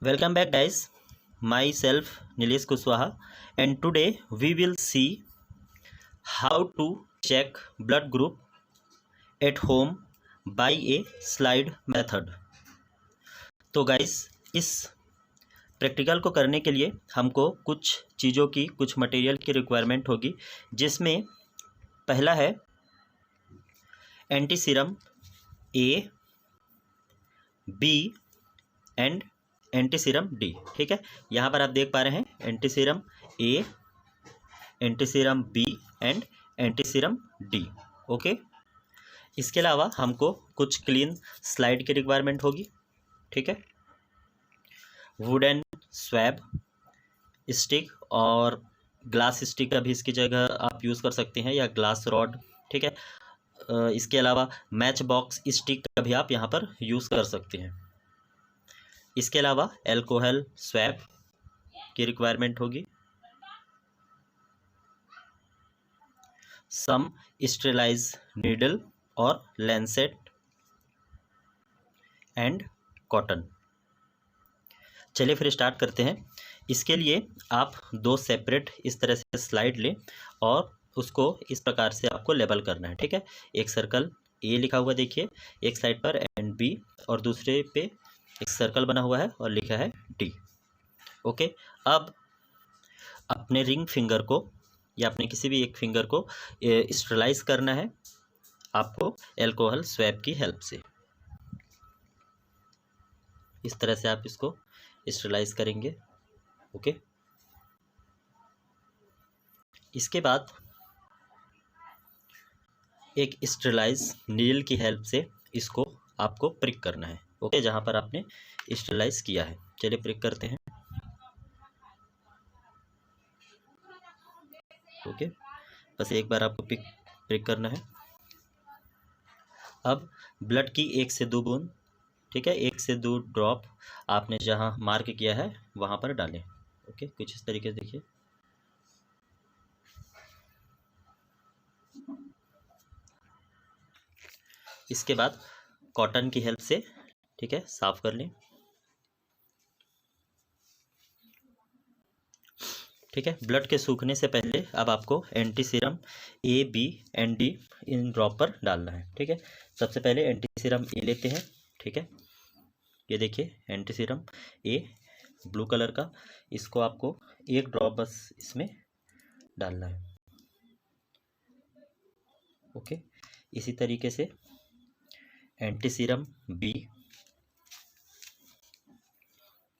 Welcome back, guys. Myself Nilesh Kushwaha, and today we will see how to check blood group at home by a slide method. तो guys, इस practical को करने के लिए हमको कुछ चीज़ों की, कुछ मटेरियल की रिक्वायरमेंट होगी, जिसमें पहला है anti serum A, B and anti serum D. ठीक है, यहाँ पर आप देख पा रहे हैं anti serum A, anti serum B and anti serum D. Okay, इसके अलावा हमको कुछ क्लीन स्लाइड की रिक्वायरमेंट होगी। ठीक है, वुडन स्वैब स्टिक और ग्लास स्टिक का भी इसकी जगह आप यूज़ कर सकते हैं, या ग्लास रॉड। ठीक है, इसके अलावा मैच बॉक्स स्टिक का भी आप यहाँ पर यूज़ कर सकते हैं। इसके अलावा एल्कोहल स्वैब की रिक्वायरमेंट होगी, सम स्टेरिलाइज नीडल और लैंसेट एंड कॉटन। चलिए फिर स्टार्ट करते हैं। इसके लिए आप दो सेपरेट इस तरह से स्लाइड लें और उसको इस प्रकार से आपको लेबल करना है। ठीक है, एक सर्कल ए लिखा हुआ देखिए एक साइड पर एंड बी, और दूसरे पे एक सर्कल बना हुआ है और लिखा है डी। ओके, अब अपने रिंग फिंगर को या अपने किसी भी एक फिंगर को स्टेरिलाइज करना है आपको एल्कोहल स्वैब की हेल्प से। इस तरह से आप इसको स्टेरिलाइज करेंगे। ओके, इसके बाद एक स्टेरिलाइज नीडल की हेल्प से इसको आपको प्रिक करना है। ओके, जहाँ पर आपने स्टेरिलाइज किया है। चलिए प्रिक करते हैं। ओके, बस एक बार आपको प्रिक करना है। अब ब्लड की 1 से 2 बूंद, ठीक है, 1 से 2 ड्रॉप आपने जहाँ मार्क किया है वहाँ पर डालें। ओके, कुछ इस तरीके से देखिए। इसके बाद कॉटन की हेल्प से, ठीक है, साफ कर लें। ठीक है, ब्लड के सूखने से पहले अब आपको anti serum A, B and D इन ड्रॉप पर डालना है। ठीक है, सबसे पहले एंटी सीरम ए लेते हैं। ठीक है, ये देखिए एंटी सीरम ए ब्लू कलर का, इसको आपको एक ड्रॉप बस इसमें डालना है। ओके, इसी तरीके से anti serum B,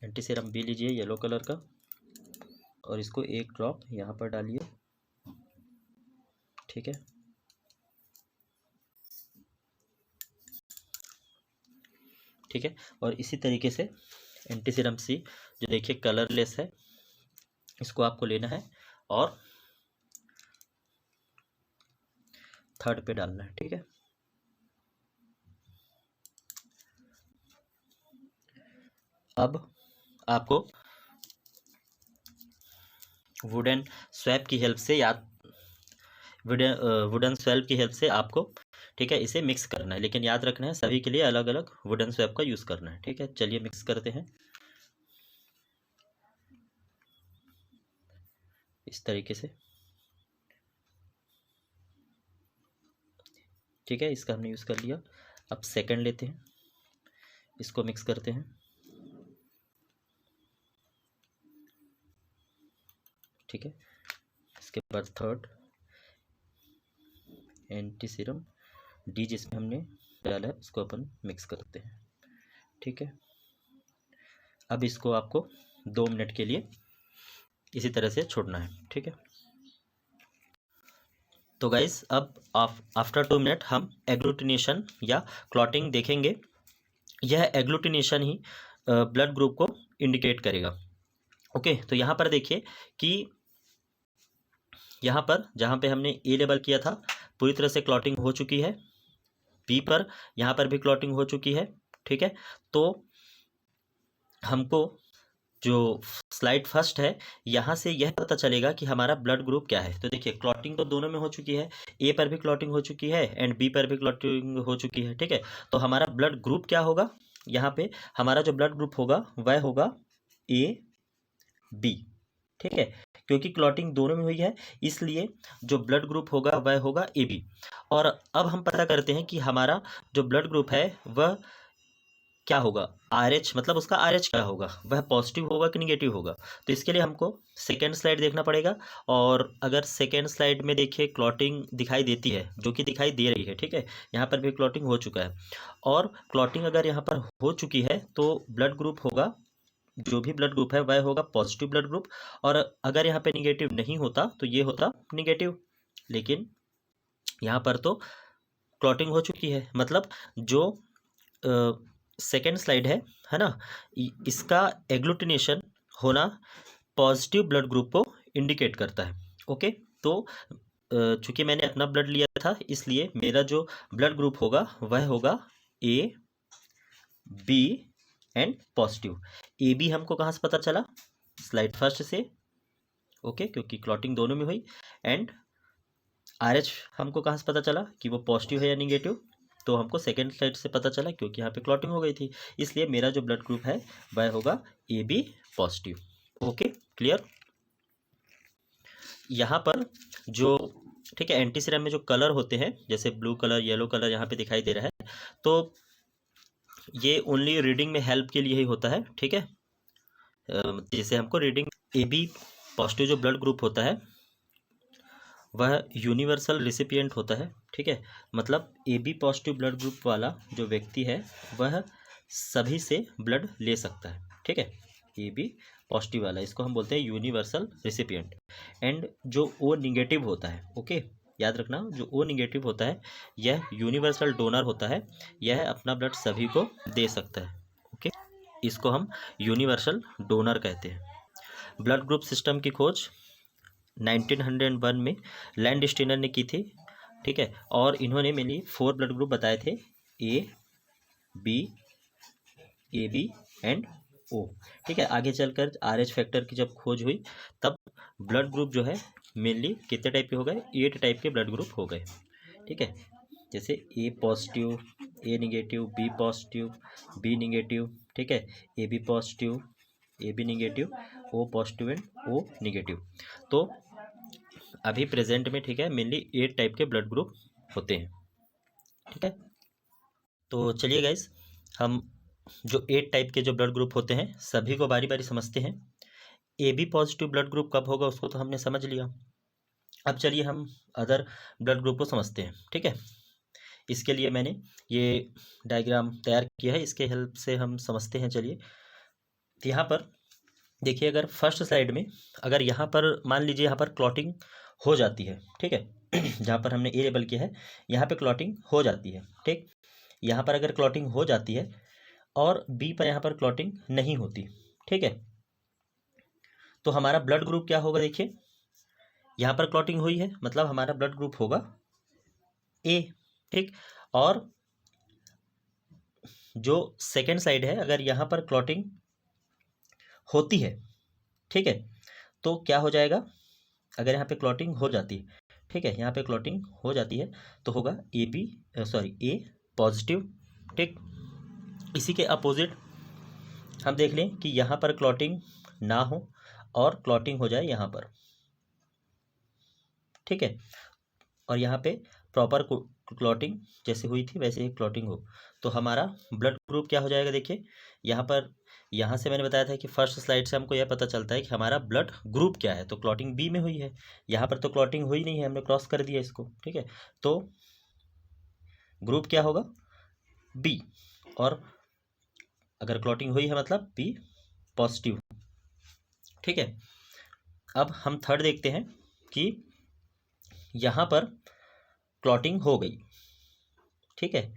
anti serum B लीजिए येलो कलर का, और इसको एक ड्रॉप यहाँ पर डालिए। ठीक है, ठीक है, और इसी तरीके से एंटी सीरम सी, जो देखिए कलरलेस है, इसको आपको लेना है और थर्ड पे डालना है। ठीक है, अब आपको वुडन स्वैप की हेल्प से, या वुडन स्वैप की हेल्प से आपको, ठीक है, इसे मिक्स करना है। लेकिन याद रखना है सभी के लिए अलग अलग वुडन स्वैप का यूज़ करना है। ठीक है, चलिए मिक्स करते हैं इस तरीके से। ठीक है, इसका हमने यूज़ कर लिया। अब सेकंड लेते हैं, इसको मिक्स करते हैं। ठीक है, इसके बाद थर्ड एंटी सीरम डी, जिसमें हमने डाला है, उसको अपन मिक्स करते हैं। ठीक है, अब इसको आपको 2 मिनट के लिए इसी तरह से छोड़ना है। ठीक है, तो गाइस अब आफ्टर 2 मिनट हम एग्लूटिनेशन या क्लॉटिंग देखेंगे। यह एग्लूटिनेशन ही ब्लड ग्रुप को इंडिकेट करेगा। ओके, तो यहाँ पर देखिए कि यहाँ पर जहाँ पे हमने ए लेबल किया था पूरी तरह से क्लॉटिंग हो चुकी है। बी पर यहाँ पर भी क्लॉटिंग हो चुकी है। ठीक है, तो हमको जो स्लाइड फर्स्ट है, यहाँ से यह पता चलेगा कि हमारा ब्लड ग्रुप क्या है। तो देखिए क्लॉटिंग तो दोनों में हो चुकी है, ए पर भी क्लॉटिंग हो चुकी है एंड बी पर भी क्लॉटिंग हो चुकी है। ठीक है, तो हमारा ब्लड ग्रुप क्या होगा, यहाँ पे हमारा जो ब्लड ग्रुप होगा वह होगा ए बी, ठीक है, क्योंकि क्लॉटिंग दोनों में हुई है इसलिए जो ब्लड ग्रुप होगा वह होगा ए बी। और अब हम पता करते हैं कि हमारा जो ब्लड ग्रुप है वह क्या होगा, आर एच, मतलब उसका आर एच क्या होगा, वह पॉजिटिव होगा कि निगेटिव होगा। तो इसके लिए हमको सेकेंड स्लाइड देखना पड़ेगा। और अगर सेकेंड स्लाइड में देखिए क्लॉटिंग दिखाई देती है, जो कि दिखाई दे रही है, ठीक है, यहाँ पर भी क्लॉटिंग हो चुका है। और क्लॉटिंग अगर यहाँ पर हो चुकी है तो ब्लड ग्रुप होगा, जो भी ब्लड ग्रुप है वह होगा पॉजिटिव ब्लड ग्रुप। और अगर यहाँ पे निगेटिव नहीं होता तो ये होता निगेटिव। लेकिन यहाँ पर तो क्लॉटिंग हो चुकी है, मतलब जो सेकेंड स्लाइड है ना, इसका एग्लूटिनेशन होना पॉजिटिव ब्लड ग्रुप को इंडिकेट करता है। ओके, तो चूंकि मैंने अपना ब्लड लिया था इसलिए मेरा जो ब्लड ग्रुप होगा वह होगा A B and positive. A B हमको कहाँ से पता चला, स्लाइड फर्स्ट से, ओके, क्योंकि क्लॉटिंग दोनों में हुई। एंड आर एच हमको कहाँ से पता चला कि वो पॉजिटिव है या निगेटिव, तो हमको सेकेंड स्लाइड से पता चला क्योंकि यहाँ पे क्लॉटिंग हो गई थी, इसलिए मेरा जो ब्लड ग्रुप है वह होगा A B positive. Okay, clear. यहाँ पर जो, ठीक है, एंटी सीरम में जो कलर होते हैं जैसे ब्लू कलर, येलो कलर यहाँ पे दिखाई दे रहा है, तो ये ओनली रीडिंग में हेल्प के लिए ही होता है, ठीक है। जैसे हमको रीडिंग, ए बी पॉजिटिव जो ब्लड ग्रुप होता है वह यूनिवर्सल रिसिपिएंट होता है, ठीक है, मतलब A B positive blood group वाला जो व्यक्ति है वह सभी से ब्लड ले सकता है, ठीक है। ए बी पॉजिटिव वाला, इसको हम बोलते हैं यूनिवर्सल रिसिपिएंट। एंड जो ओ निगेटिव होता है, ओके, याद रखना, जो ओ निगेटिव होता है यह यूनिवर्सल डोनर होता है, यह अपना ब्लड सभी को दे सकता है, ओके, इसको हम यूनिवर्सल डोनर कहते हैं। ब्लड ग्रुप सिस्टम की खोज 1901 में लैंडस्टीनर ने की थी, ठीक है, और इन्होंने मेनली 4 ब्लड ग्रुप बताए थे, ए बी एंड ओ, ठीक है। आगे चलकर आर एच फैक्टर की जब खोज हुई तब ब्लड ग्रुप जो है मेनली कितने टाइप के हो गए, 8 टाइप के ब्लड ग्रुप हो गए, ठीक है, जैसे A positive, A negative, B positive, B negative, ठीक है, A B positive, A B negative, O positive and O negative. तो अभी प्रेजेंट में, ठीक है, मेनली 8 टाइप के ब्लड ग्रुप होते हैं, ठीक है। तो चलिए गाइस, हम जो 8 टाइप के जो ब्लड ग्रुप होते हैं सभी को बारी बारी समझते हैं। A B positive blood group कब होगा उसको तो हमने समझ लिया। अब चलिए हम अदर ब्लड ग्रुप को समझते हैं, ठीक है। इसके लिए मैंने ये डायग्राम तैयार किया है, इसके हेल्प से हम समझते हैं। चलिए, तो यहाँ पर देखिए, अगर फर्स्ट स्लाइड में अगर यहाँ पर मान लीजिए यहाँ पर क्लॉटिंग हो जाती है, ठीक है, जहाँ पर हमने ए लेबल किया है यहाँ पे क्लॉटिंग हो जाती है, ठीक, यहाँ पर अगर क्लॉटिंग हो जाती है और बी पर यहाँ पर क्लॉटिंग नहीं होती, ठीक है, तो हमारा ब्लड ग्रुप क्या होगा, देखिए यहाँ पर क्लॉटिंग हुई है मतलब हमारा ब्लड ग्रुप होगा ए, ठीक। और जो सेकेंड साइड है अगर यहाँ पर क्लॉटिंग होती है, ठीक है, तो क्या हो जाएगा, अगर यहाँ पे क्लॉटिंग हो जाती है, ठीक है, यहाँ पे क्लॉटिंग हो जाती है तो होगा A B, sorry, A positive, ठीक। इसी के अपोजिट हम देख लें कि यहाँ पर क्लॉटिंग ना हो और क्लॉटिंग हो जाए यहाँ पर, ठीक है, और यहाँ पे प्रॉपर क्लॉटिंग जैसे हुई थी वैसे ही क्लॉटिंग हो, तो हमारा ब्लड ग्रुप क्या हो जाएगा। देखिए यहाँ पर, यहाँ से मैंने बताया था कि फर्स्ट स्लाइड से हमको यह पता चलता है कि हमारा ब्लड ग्रुप क्या है, तो क्लॉटिंग बी में हुई है, यहाँ पर तो क्लॉटिंग हुई नहीं है, हमने क्रॉस कर दिया इसको, ठीक है, तो ग्रुप क्या होगा, बी। और अगर क्लॉटिंग हुई है मतलब बी पॉजिटिव, ठीक है। अब हम थर्ड देखते हैं कि यहाँ पर क्लॉटिंग हो गई, ठीक है,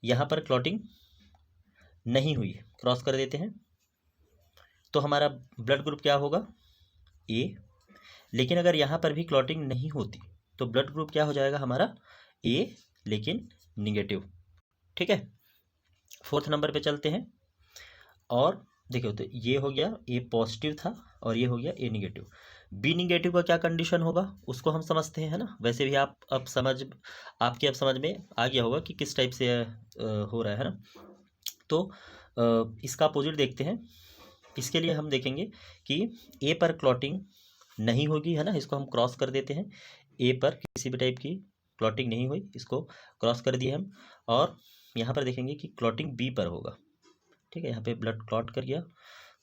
यहाँ पर क्लॉटिंग नहीं हुई है, क्रॉस कर देते हैं, तो हमारा ब्लड ग्रुप क्या होगा, ए। लेकिन अगर यहाँ पर भी क्लॉटिंग नहीं होती तो ब्लड ग्रुप क्या हो जाएगा हमारा, ए लेकिन निगेटिव, ठीक है। फोर्थ नंबर पे चलते हैं और देखिए, तो ये हो गया ए पॉजिटिव था और ये हो गया ए निगेटिव। बी निगेटिव का क्या कंडीशन होगा उसको हम समझते हैं, है ना। वैसे भी आप अब आपके अब समझ में आ गया होगा कि किस टाइप से हो रहा है ना। तो इसका अपोजिट देखते हैं, इसके लिए हम देखेंगे कि ए पर क्लॉटिंग नहीं होगी, है ना, इसको हम क्रॉस कर देते हैं। ए पर किसी भी टाइप की क्लॉटिंग नहीं हुई, इसको क्रॉस कर दिए हम। और यहाँ पर देखेंगे कि क्लॉटिंग बी पर होगा, ठीक है, यहाँ पे ब्लड क्लॉट कर गया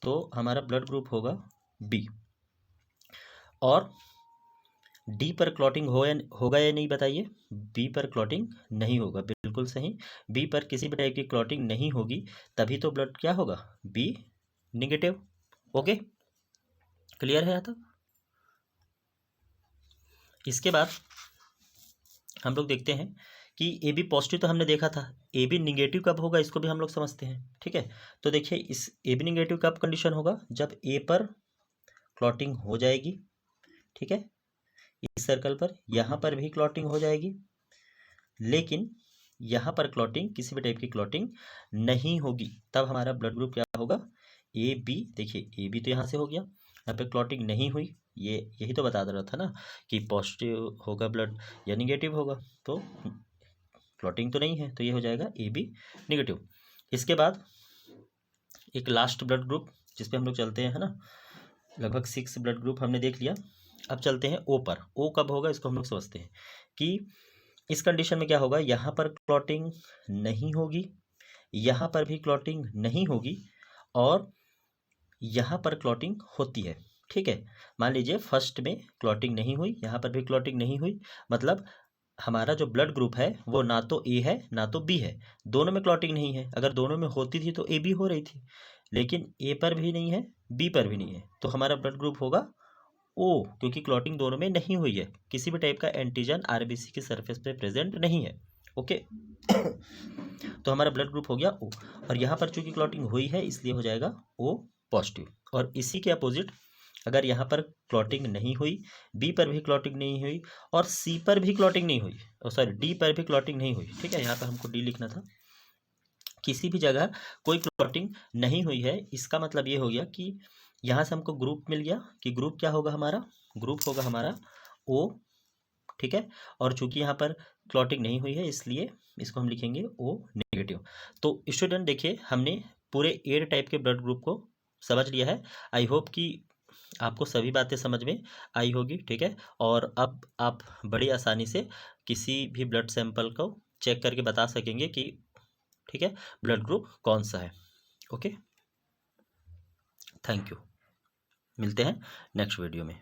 तो हमारा ब्लड ग्रुप होगा बी। और डी पर क्लॉटिंग होगा या नहीं बताइए। बी पर क्लॉटिंग नहीं होगा, बिल्कुल सही। बी पर किसी भी टाइप की क्लॉटिंग नहीं होगी, तभी तो ब्लड क्या होगा, बी निगेटिव। ओके, क्लियर है यहाँ तक। इसके बाद हम लोग देखते हैं कि ए बी पॉजिटिव तो हमने देखा था, ए बी निगेटिव कब होगा इसको भी हम लोग समझते हैं, ठीक है। तो देखिए इस ए बी निगेटिव कब कंडीशन होगा, जब ए पर क्लॉटिंग हो जाएगी, ठीक है, इस सर्कल पर, यहाँ पर भी क्लॉटिंग हो जाएगी, लेकिन यहाँ पर क्लॉटिंग किसी भी टाइप की क्लॉटिंग नहीं होगी, तब हमारा ब्लड ग्रुप क्या होगा, ए बी। देखिए ए बी तो यहाँ से हो गया, यहाँ पे क्लॉटिंग नहीं हुई, ये यही तो बता रहा था ना कि पॉजिटिव होगा ब्लड या निगेटिव होगा, तो क्लॉटिंग तो नहीं है, तो ये हो जाएगा ए बी निगेटिव। इसके बाद एक लास्ट ब्लड ग्रुप जिस पे हम लोग चलते हैं, है ना, लगभग 6 ब्लड ग्रुप हमने देख लिया। अब चलते हैं ओ पर। ओ कब होगा इसको हम लोग समझते हैं कि इस कंडीशन में क्या होगा, यहाँ पर क्लॉटिंग नहीं होगी, यहाँ पर भी क्लॉटिंग नहीं होगी, और यहाँ पर क्लॉटिंग होती है, ठीक है। मान लीजिए फर्स्ट में क्लॉटिंग नहीं हुई, यहाँ पर भी क्लॉटिंग नहीं हुई, मतलब हमारा जो ब्लड ग्रुप है वो ना तो ए है ना तो बी है, दोनों में क्लॉटिंग नहीं है। अगर दोनों में होती थी तो ए बी हो रही थी, लेकिन ए पर भी नहीं है, बी पर भी नहीं है, तो हमारा ब्लड ग्रुप होगा ओ, क्योंकि क्लॉटिंग दोनों में नहीं हुई है, किसी भी टाइप का एंटीजन आरबीसी की सरफेस पे प्रेजेंट नहीं है। ओके तो हमारा ब्लड ग्रुप हो गया ओ, और यहाँ पर चूंकि क्लॉटिंग हुई है इसलिए हो जाएगा ओ पॉजिटिव। और इसी के अपोजिट अगर यहाँ पर क्लॉटिंग नहीं हुई, बी पर भी क्लॉटिंग नहीं हुई, और सी पर भी क्लॉटिंग नहीं हुई, सॉरी डी पर भी क्लॉटिंग नहीं हुई, ठीक है, यहाँ पर हमको डी लिखना था, किसी भी जगह कोई क्लॉटिंग नहीं हुई है, इसका मतलब ये हो गया कि यहाँ से हमको ग्रुप मिल गया कि ग्रुप क्या होगा हमारा, ग्रुप होगा हमारा ओ, ठीक है। और चूंकि यहाँ पर क्लॉटिंग नहीं हुई है इसलिए इसको हम लिखेंगे ओ नेगेटिव। तो स्टूडेंट देखिए हमने पूरे 8 टाइप के ब्लड ग्रुप को समझ लिया है। आई होप कि आपको सभी बातें समझ में आई होगी, ठीक है। और अब आप बड़ी आसानी से किसी भी ब्लड सैंपल को चेक करके बता सकेंगे कि ठीक है ब्लड ग्रुप कौन सा है। ओके, थैंक यू, मिलते हैं नेक्स्ट वीडियो में।